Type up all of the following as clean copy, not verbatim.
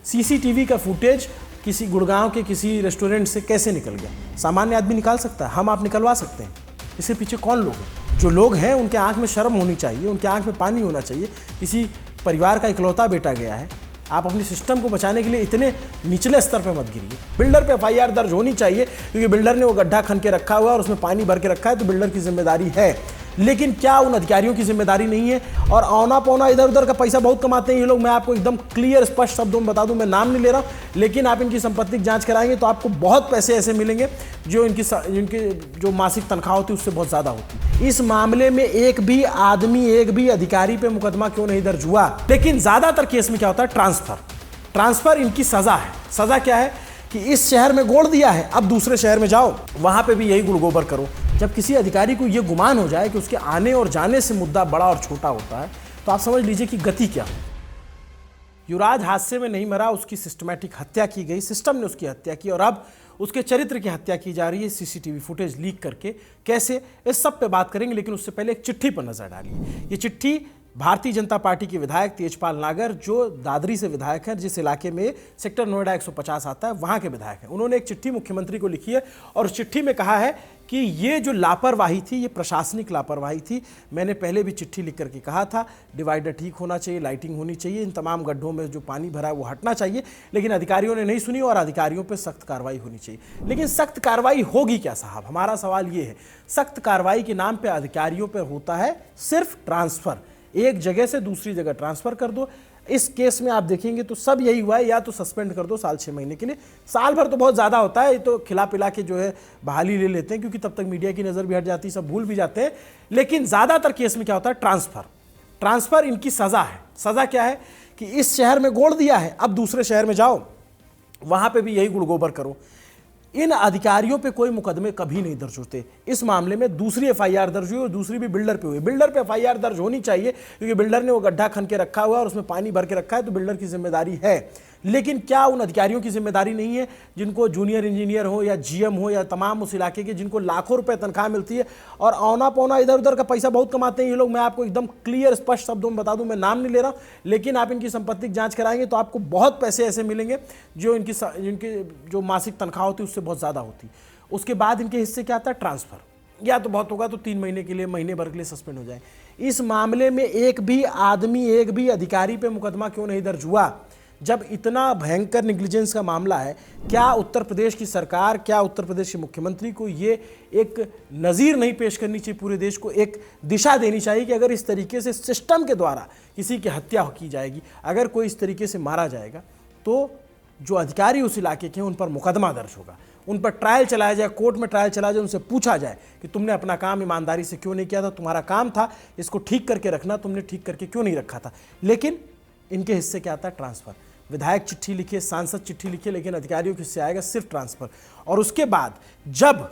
CCTV का footage किसी गुड़गांव के किसी रेस्टोरेंट से कैसे निकल गया? सामान्य आदमी निकाल सकता है, हम आप निकलवा सकते हैं। इसके पीछे कौन लोग हैं? जो लोग हैं उनके आंख में शर्म होनी चाहिए, उनके आंख में पानी होना चाहिए। किसी परिवार का इकलौता बेटा गया है, आप अपने सिस्टम को बचाने के लिए इतने निचले स्तर पर मत गिरिए। बिल्डर पे एफआईआर दर्ज होनी चाहिए, क्योंकि बिल्डर ने वो गड्ढा खन के रखा हुआ है और उसमें पानी भर के रखा है, तो बिल्डर की जिम्मेदारी है। लेकिन क्या उन अधिकारियों की जिम्मेदारी नहीं है? और औना पौना इधर उधर का पैसा बहुत कमाते हैं ये लोग। मैं आपको एकदम क्लियर स्पष्ट शब्दों में बता दूं, मैं नाम नहीं ले रहा हूं, लेकिन आप इनकी संपत्ति की जांच कराएंगे तो आपको बहुत पैसे ऐसे मिलेंगे जो इनकी जो मासिक तनख्वाह होती है उससे बहुत ज्यादा होती है। इस मामले में एक भी आदमी, एक भी अधिकारी पे मुकदमा क्यों नहीं दर्ज हुआ? लेकिन ज्यादातर केस में क्या होता है? ट्रांसफर इनकी सजा है। सजा क्या है कि इस शहर में गोड़ दिया है, अब दूसरे शहर में जाओ, वहां पे भी यही गुड़ गोबर करो। जब किसी अधिकारी को यह गुमान हो जाए कि उसके आने और जाने से मुद्दा बड़ा और छोटा होता है, तो आप समझ लीजिए कि गति क्या हो। युवराज हादसे में नहीं मरा, उसकी सिस्टमैटिक हत्या की गई, सिस्टम ने उसकी हत्या की, और अब उसके चरित्र की हत्या की जा रही है सीसीटीवी फुटेज लीक करके। कैसे, इस सब पे बात करेंगे, लेकिन उससे पहले एक चिट्ठी पर नजर डालिए। ये चिट्ठी भारतीय जनता पार्टी के विधायक तेजपाल नागर, जो दादरी से विधायक हैं, जिस इलाके में सेक्टर नोएडा 150 आता है, वहां के विधायक हैं, उन्होंने एक चिट्ठी मुख्यमंत्री को लिखी है और उस चिट्ठी में कहा है कि ये जो लापरवाही थी, ये प्रशासनिक लापरवाही थी। मैंने पहले भी चिट्ठी लिख करके कहा था, डिवाइडर ठीक होना चाहिए, लाइटिंग होनी चाहिए, इन तमाम गड्ढों में जो पानी भरा है वो हटना चाहिए, लेकिन अधिकारियों ने नहीं सुनी और अधिकारियों पर सख्त कार्रवाई होनी चाहिए। लेकिन सख्त कार्रवाई होगी क्या साहब? हमारा सवाल ये है। सख्त कार्रवाई के नाम पर अधिकारियों पर होता है सिर्फ ट्रांसफर, एक जगह से दूसरी जगह ट्रांसफर कर दो। इस केस में आप देखेंगे तो सब यही हुआ है, या तो सस्पेंड कर दो साल 6 महीने के लिए। साल भर तो बहुत ज़्यादा होता है, ये तो खिला पिला के जो है बहाली ले लेते हैं, क्योंकि तब तक मीडिया की नज़र भी हट जाती है, सब भूल भी जाते हैं। लेकिन ज़्यादातर केस में क्या होता है? ट्रांसफर इनकी सज़ा है। सज़ा क्या है कि इस शहर में गोड़ दिया है, अब दूसरे शहर में जाओ, वहाँ पर भी यही गुड़ गोबर करो। इन अधिकारियों पे कोई मुकदमे कभी नहीं दर्ज होते। इस मामले में दूसरी एफआईआर दर्ज हुई और दूसरी भी बिल्डर पे हुई। बिल्डर पे एफआईआर दर्ज होनी चाहिए, क्योंकि बिल्डर ने वो गड्ढा खन के रखा हुआ है और उसमें पानी भर के रखा है, तो बिल्डर की जिम्मेदारी है। लेकिन क्या उन अधिकारियों की जिम्मेदारी नहीं है जिनको जूनियर इंजीनियर हो या जीएम हो या तमाम उस इलाके के, जिनको लाखों रुपए तनख्वाह मिलती है और औना पौना इधर उधर का पैसा बहुत कमाते हैं ये लोग? मैं आपको एकदम क्लियर स्पष्ट शब्दों में बता दूं, मैं नाम नहीं ले रहा हूं, लेकिन आप इनकी संपत्ति की जांच कराएंगे तो आपको बहुत पैसे ऐसे मिलेंगे जो इनकी जो मासिक तनख्वाह होती है उससे बहुत ज़्यादा होती। उसके बाद इनके हिस्से क्या आता है? ट्रांसफर, या तो बहुत होगा तो 3 महीने के लिए, महीने भर के लिए सस्पेंड हो जाए। इस मामले में एक भी आदमी, एक भी अधिकारी पे मुकदमा क्यों नहीं दर्ज हुआ? जब इतना भयंकर नेग्लिजेंस का मामला है, क्या उत्तर प्रदेश की सरकार, क्या उत्तर प्रदेश के मुख्यमंत्री को ये एक नज़ीर नहीं पेश करनी चाहिए? पूरे देश को एक दिशा देनी चाहिए कि अगर इस तरीके से सिस्टम के द्वारा किसी की हत्या की जाएगी, अगर कोई इस तरीके से मारा जाएगा, तो जो अधिकारी उस इलाके के हैं उन पर मुकदमा दर्ज होगा, उन पर ट्रायल चलाया जाए, कोर्ट में ट्रायल चलाया जाए, उनसे पूछा जाए कि तुमने अपना काम ईमानदारी से क्यों नहीं किया था, तुम्हारा काम था इसको ठीक करके रखना, तुमने ठीक करके क्यों नहीं रखा था? लेकिन इनके हिस्से क्या आता है? ट्रांसफर। विधायक चिट्ठी लिखे, सांसद चिट्ठी लिखे, लेकिन अधिकारियों के हिस्से आएगा सिर्फ ट्रांसफर। और उसके बाद जब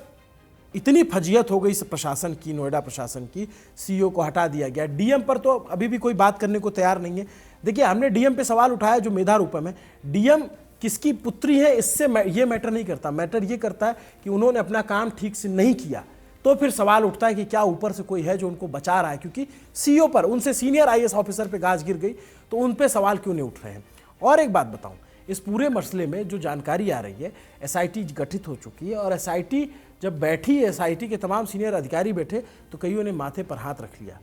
इतनी फजीयत हो गई इस प्रशासन की, नोएडा प्रशासन की, सीईओ को हटा दिया गया। डीएम पर तो अभी भी कोई बात करने को तैयार नहीं है। देखिए, हमने डीएम पे सवाल उठाया जो मेधा रूपम है। डीएम किसकी पुत्री है इससे ये मैटर नहीं करता, मैटर ये करता है कि उन्होंने अपना काम ठीक से नहीं किया। तो फिर सवाल उठता है कि क्या ऊपर से कोई है जो उनको बचा रहा है, क्योंकि सीईओ पर, उनसे सीनियर आईएएस ऑफिसर पे गाज गिर गई, तो उन पे सवाल क्यों नहीं उठ रहे हैं? और एक बात बताऊं, इस पूरे मसले में जो जानकारी आ रही है, एसआईटी गठित हो चुकी है, और एसआईटी जब बैठी, एसआईटी के तमाम सीनियर अधिकारी बैठे, तो कईयों ने माथे पर हाथ रख लिया।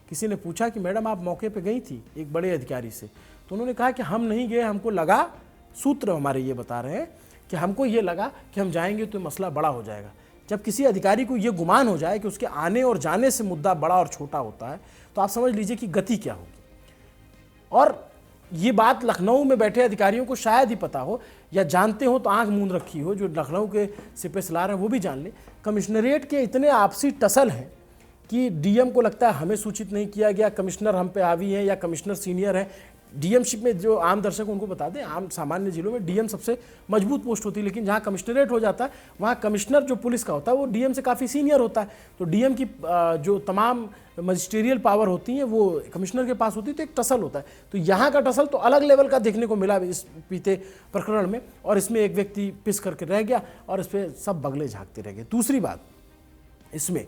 किसी ने पूछा कि मैडम आप मौके पे गई थी एक बड़े अधिकारी से, तो उन्होंने कहा कि हम नहीं गए, हमको लगा, सूत्र हमारे ये बता रहे हैं कि हमको ये लगा कि हम जाएंगे तो मसला बड़ा हो जाएगा। जब किसी अधिकारी को ये गुमान हो जाए कि उसके आने और जाने से मुद्दा बड़ा और छोटा होता है, तो आप समझ लीजिए कि गति क्या होगी। और ये बात लखनऊ में बैठे अधिकारियों को शायद ही पता हो, या जानते हो तो आंख मूंद रखी हो, जो लखनऊ के सिपे सलार हैं वो भी जान ले। कमिश्नरेट के इतने आपसी टसल हैं कि डीएम को लगता है हमें सूचित नहीं किया गया, कमिश्नर हम पे हावी हैं या कमिश्नर सीनियर है। डीएमशिप में जो आम दर्शक उनको बता दें, आम सामान्य जिलों में डीएम सबसे मजबूत पोस्ट होती है, लेकिन जहाँ कमिश्नरेट हो जाता है वहाँ कमिश्नर जो पुलिस का होता है वो डीएम से काफ़ी सीनियर होता है। तो डीएम की जो तमाम मजिस्ट्रियल पावर होती हैं वो कमिश्नर के पास होती है, तो एक टसल होता है। तो यहाँ का टसल तो अलग लेवल का देखने को मिला इस पीते प्रकरण में, और इसमें एक व्यक्ति पिस करके रह गया और इस पर सब बगले झाँकते रह गए। दूसरी बात, इसमें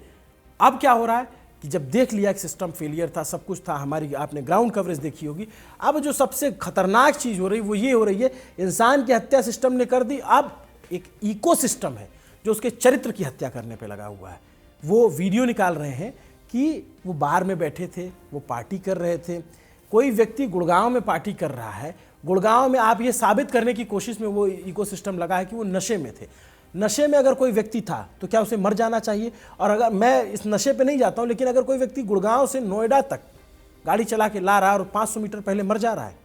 अब क्या हो रहा है कि जब देख लिया कि सिस्टम फेलियर था, सब कुछ था, हमारी आपने ग्राउंड कवरेज देखी होगी, अब जो सबसे खतरनाक चीज़ हो रही वो ये हो रही है, इंसान की हत्या सिस्टम ने कर दी, अब एक इकोसिस्टम है जो उसके चरित्र की हत्या करने पे लगा हुआ है। वो वीडियो निकाल रहे हैं कि वो बार में बैठे थे, वो पार्टी कर रहे थे, कोई व्यक्ति गुड़गांव में पार्टी कर रहा है, गुड़गांव में आप ये साबित करने की कोशिश में वो इकोसिस्टम लगा है कि वो नशे में थे। नशे में अगर कोई व्यक्ति था तो क्या उसे मर जाना चाहिए? और अगर मैं इस नशे पे नहीं जाता हूँ, लेकिन अगर कोई व्यक्ति गुड़गांव से नोएडा तक गाड़ी चला के ला रहा है और 500 मीटर पहले मर जा रहा है,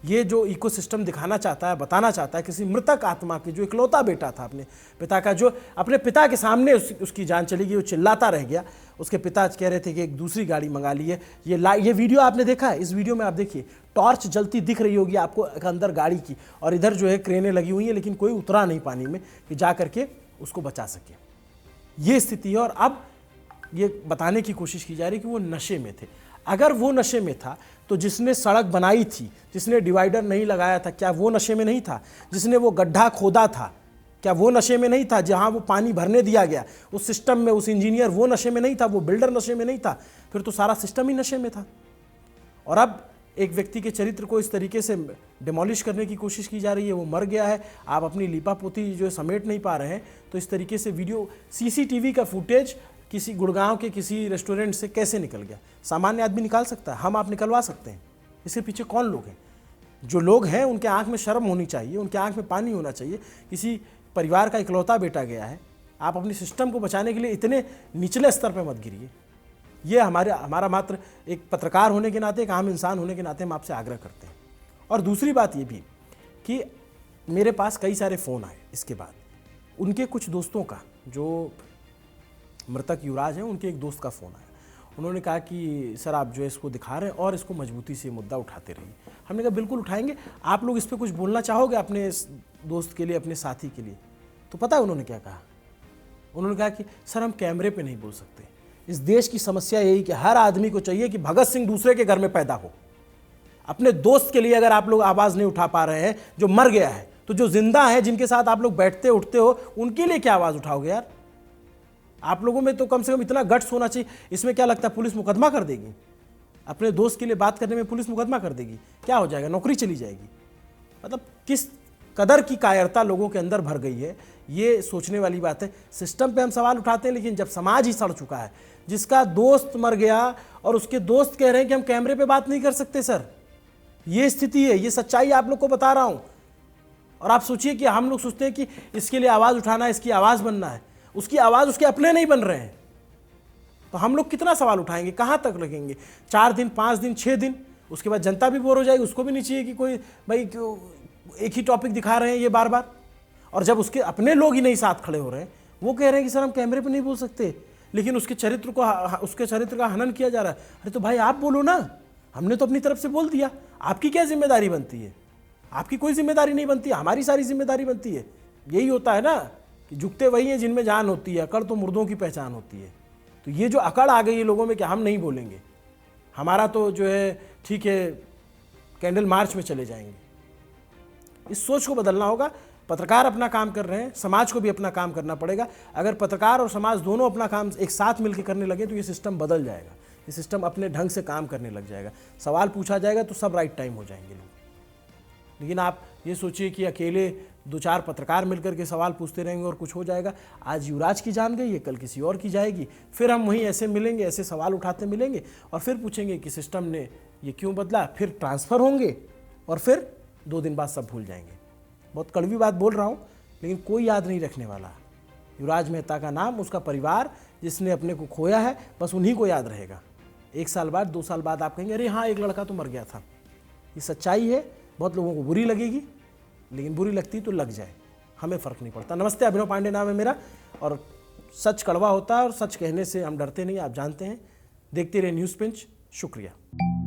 ये जो इकोसिस्टम दिखाना चाहता है, बताना चाहता है किसी मृतक आत्मा की, जो इकलौता बेटा था अपने पिता का, जो अपने पिता के सामने उसकी जान चली गई, वो चिल्लाता रह गया। उसके पिता कह रहे थे कि एक दूसरी गाड़ी मंगा ली है। ये वीडियो आपने देखा है? इस वीडियो में आप देखिए, टॉर्च जलती दिख रही होगी आपको अंदर गाड़ी की, और इधर जो है क्रेनें लगी हुई हैं, लेकिन कोई उतरा नहीं पानी में कि जा करके उसको बचा सके। ये स्थिति है। और अब ये बताने की कोशिश की जा रही है कि वो नशे में थे। अगर वो नशे में था तो जिसने सड़क बनाई थी, जिसने डिवाइडर नहीं लगाया था, क्या वो नशे में नहीं था? जिसने वो गड्ढा खोदा था, क्या वो नशे में नहीं था? जहां वो पानी भरने दिया गया उस सिस्टम में, उस इंजीनियर वो नशे में नहीं था? वो बिल्डर नशे में नहीं था? फिर तो सारा सिस्टम ही नशे में था। और अब एक व्यक्ति के चरित्र को इस तरीके से डिमोलिश करने की कोशिश की जा रही है। वो मर गया है, आप अपनी लीपापोती जो समेट नहीं पा रहे हैं, तो इस तरीके से वीडियो, सीसीटीवी का फुटेज किसी गुड़गांव के किसी रेस्टोरेंट से कैसे निकल गया? सामान्य आदमी निकाल सकता है, हम आप निकलवा सकते हैं। इसके पीछे कौन लोग हैं? जो लोग हैं उनके आंख में शर्म होनी चाहिए, उनके आंख में पानी होना चाहिए। किसी परिवार का इकलौता बेटा गया है, आप अपने सिस्टम को बचाने के लिए इतने निचले स्तर पर मत गिरिए। ये हमारा मात्र एक पत्रकार होने के नाते, एक आम इंसान होने के नाते हम आपसे आग्रह करते हैं। और दूसरी बात ये भी कि मेरे पास कई सारे फ़ोन आए इसके बाद, उनके कुछ दोस्तों का, जो मृतक युवराज हैं उनके एक दोस्त का फ़ोन आया। उन्होंने कहा कि सर आप जो है इसको दिखा रहे हैं और इसको मजबूती से मुद्दा उठाते रहिए। हमने कहा बिल्कुल उठाएंगे। आप लोग इस पर कुछ बोलना चाहोगे अपने दोस्त के लिए, अपने साथी के लिए? तो पता है उन्होंने क्या कहा? उन्होंने कहा कि सर हम कैमरे पे नहीं बोल सकते। इस देश की समस्या यही कि हर आदमी को चाहिए कि भगत सिंह दूसरे के घर में पैदा हो। अपने दोस्त के लिए अगर आप लोग आवाज़ नहीं उठा पा रहे हैं जो मर गया है, तो जो जिंदा है, जिनके साथ आप लोग बैठते उठते हो, उनके लिए क्या आवाज़ उठाओगे यार? आप लोगों में तो कम से कम इतना गट्स होना चाहिए। इसमें क्या लगता है पुलिस मुकदमा कर देगी? अपने दोस्त के लिए बात करने में पुलिस मुकदमा कर देगी? क्या हो जाएगा? नौकरी चली जाएगी? मतलब किस कदर की कायरता लोगों के अंदर भर गई है, ये सोचने वाली बात है। सिस्टम पे हम सवाल उठाते हैं, लेकिन जब समाज ही सड़ चुका है, जिसका दोस्त मर गया और उसके दोस्त कह रहे हैं कि हम कैमरे पे बात नहीं कर सकते सर, ये स्थिति है, ये सच्चाई आप लोग को बता रहा हूं। और आप सोचिए कि हम लोग सोचते हैं कि इसके लिए आवाज़ उठाना है, इसकी आवाज़ बनना है, उसकी आवाज़ उसके अपने नहीं बन रहे हैं, तो हम लोग कितना सवाल उठाएंगे? कहाँ तक लगेंगे? 4 दिन, 5 दिन, 6 दिन, उसके बाद जनता भी बोर हो जाएगी। उसको भी नहीं चाहिए कि कोई भाई एक ही टॉपिक दिखा रहे हैं ये बार बार। और जब उसके अपने लोग ही नहीं साथ खड़े हो रहे हैं, वो कह रहे हैं कि सर हम कैमरे पे नहीं बोल सकते, लेकिन उसके चरित्र का हनन किया जा रहा है। अरे तो भाई आप बोलो ना, हमने तो अपनी तरफ से बोल दिया। आपकी क्या जिम्मेदारी बनती है? आपकी कोई जिम्मेदारी नहीं बनती है, हमारी सारी जिम्मेदारी बनती है। यही होता है ना कि झुकते वही हैं जिनमें जान होती है, अकड़ तो मुर्दों की पहचान होती है। तो ये जो अकड़ आ गई है लोगों में कि हम नहीं बोलेंगे, हमारा तो जो है ठीक है कैंडल मार्च में चले जाएंगे, इस सोच को बदलना होगा। पत्रकार अपना काम कर रहे हैं, समाज को भी अपना काम करना पड़ेगा। अगर पत्रकार और समाज दोनों अपना काम एक साथ मिलकर करने लगे तो ये सिस्टम बदल जाएगा, ये सिस्टम अपने ढंग से काम करने लग जाएगा। सवाल पूछा जाएगा तो सब राइट टाइम हो जाएंगे लोग। लेकिन आप ये सोचिए कि अकेले 2-4 पत्रकार मिलकर के सवाल पूछते रहेंगे और कुछ हो जाएगा। आज युवराज की जान गई है, कल किसी और की जाएगी। फिर हम वहीं ऐसे मिलेंगे, ऐसे सवाल उठाते मिलेंगे और फिर पूछेंगे कि सिस्टम ने ये क्यों बदला। फिर ट्रांसफ़र होंगे और फिर 2 दिन बाद सब भूल जाएंगे। बहुत कड़वी बात बोल रहा हूँ, लेकिन कोई याद नहीं रखने वाला। युवराज मेहता का नाम, उसका परिवार जिसने अपने को खोया है, बस उन्हीं को याद रहेगा। 1 साल बाद, 2 साल बाद आप कहेंगे अरे हाँ एक लड़का तो मर गया था। ये सच्चाई है। बहुत लोगों को बुरी लगेगी, लेकिन बुरी लगती तो लग जाए, हमें फ़र्क नहीं पड़ता। नमस्ते, अभिनव पांडे नाम है मेरा। और सच कड़वा होता है और सच कहने से हम डरते नहीं, आप जानते हैं। देखते रहे न्यूज़ पिंच। शुक्रिया।